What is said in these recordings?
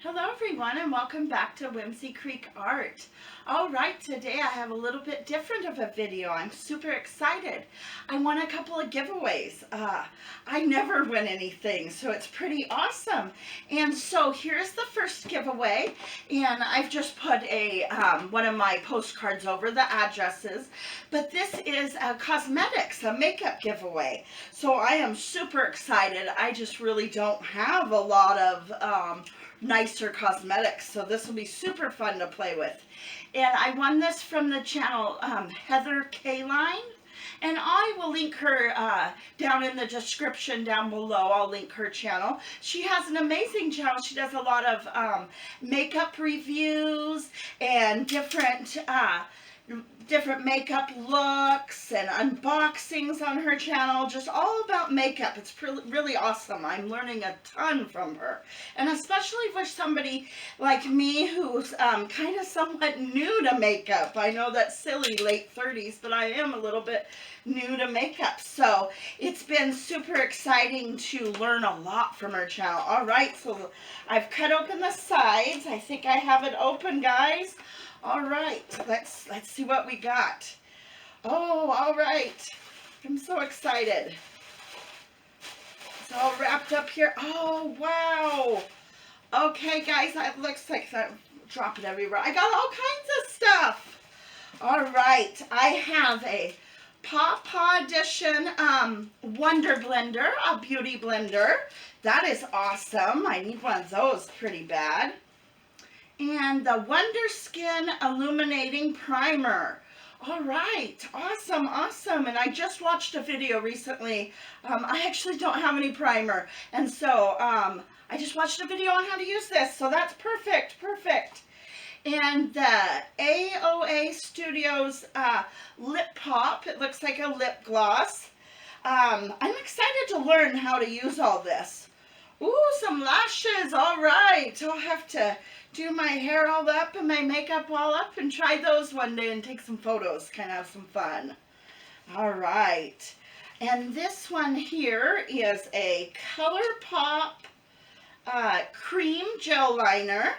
Hello everyone and welcome back to Whimsy Creek Art. Alright, today I have a little bit different of a video. I'm super excited. I won a couple of giveaways. I never win anything, so it's pretty awesome. And so here's the first giveaway, and I've just put a one of my postcards over the addresses. But this is a cosmetics, a makeup giveaway. So I am super excited. I just really don't have a lot of nicer cosmetics, so this will be super fun to play with. And I won this from the channel Heather Kaline, and I will link her down in the description down below. I'll link her channel. She has an amazing channel. She does a lot of makeup reviews and different makeup looks and unboxings on her channel, just all about makeup. It's really awesome. I'm learning a ton from her, and especially for somebody like me who's kind of somewhat new to makeup. I know that's silly, late 30s, but I am a little bit new to makeup, so it's been super exciting to learn a lot from her channel. All right, so I've cut open the sides. I think I have it open, guys. All right, let's see what we got. Oh, all right. I'm so excited. It's all wrapped up here. Oh, wow. Okay, guys, that looks like I'm dropping everywhere. I got all kinds of stuff. All right, I have a Paw Edition Wonder Blender, a beauty blender. That is awesome. I need one of those pretty bad. And the Wonder Skin Illuminating Primer. All right, awesome, awesome. And I just watched a video recently. I actually don't have any primer, and so I just watched a video on how to use this, so that's perfect, perfect. And the AOA Studios Lip Pop. It looks like a lip gloss. I'm excited to learn how to use all this. Ooh, some lashes. All right, I'll have to do my hair all up and my makeup all up and try those one day and take some photos, kind of have some fun. All right, and this one here is a ColourPop cream gel liner.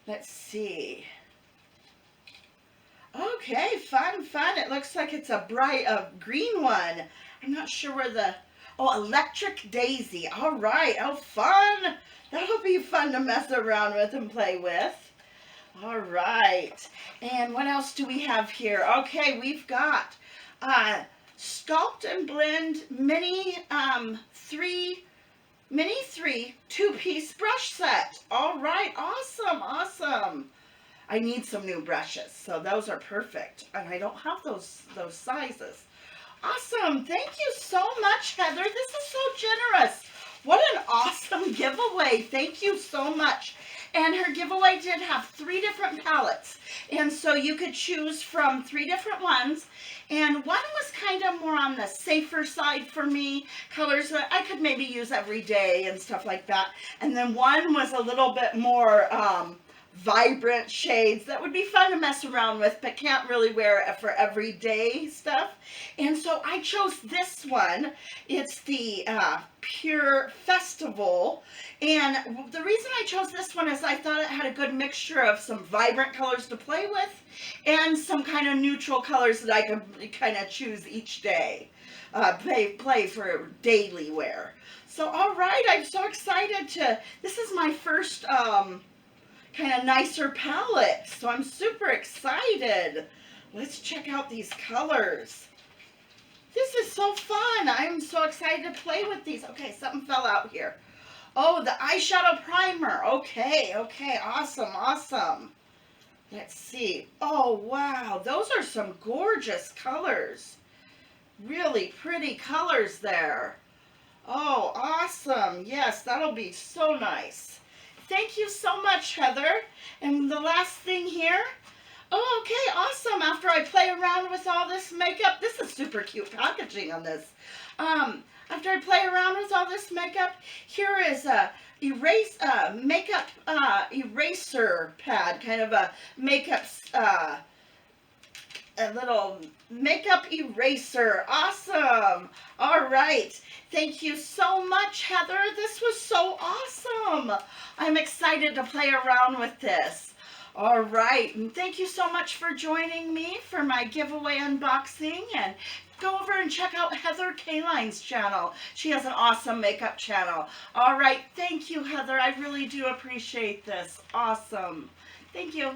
Let's see. Okay, fun, fun. It looks like it's a bright green one. I'm not sure where the... Oh, Electric Daisy. All right. Oh, fun. That'll be fun to mess around with and play with. All right. And what else do we have here? Okay, we've got Sculpt and Blend Mini 3 two-piece brush set. All right. Awesome, awesome. I need some new brushes, so those are perfect. And I don't have those sizes. Awesome. Thank you so much, Heather. This is so generous. What an awesome giveaway. Thank you so much. And her giveaway did have 3 different palettes. And so you could choose from 3 different ones. And one was kind of more on the safer side for me. Colors that I could maybe use every day and stuff like that. And then one was a little bit more vibrant shades that would be fun to mess around with, but can't really wear it for everyday stuff. And so I chose this one. It's the Pure Festival, and the reason I chose this one is I thought it had a good mixture of some vibrant colors to play with and some kind of neutral colors that I could kind of choose each day, play for daily wear. So all right, I'm so excited to, this is my first kind of nicer palette, so I'm super excited. Let's check out these colors. This is so fun. I'm so excited to play with these. Okay, something fell out here. Oh, the eyeshadow primer. Okay, okay, awesome, awesome. Let's see. Oh, wow, those are some gorgeous colors. Really pretty colors there. Oh, awesome. Yes, that'll be so nice. Thank you so much, Heather. And the last thing here. Oh, okay, awesome. After I play around with all this makeup, this is super cute packaging on this. After I play around with all this makeup, here is a makeup eraser pad, kind of a makeup a little makeup eraser. Awesome. All right. Thank you so much, Heather. This was so awesome. I'm excited to play around with this. All right. And thank you so much for joining me for my giveaway unboxing. And go over and check out Heather Kaline's channel. She has an awesome makeup channel. All right. Thank you, Heather. I really do appreciate this. Awesome. Thank you.